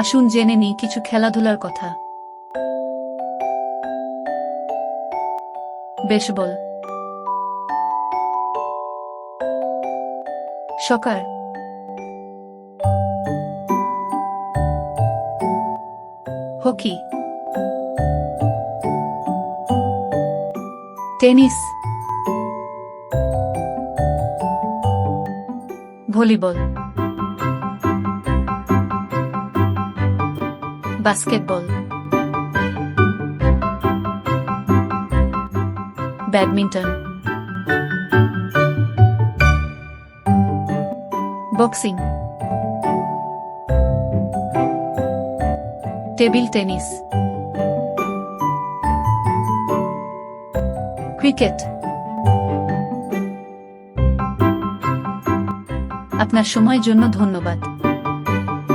আসুন জেনে নিই কিছু খেলাধুলার কথা। Baseball, soccer, hockey, tennis, volleyball, basketball, badminton, boxing, table tennis, cricket. আপনার সময়ের জন্য ধন্যবাদ।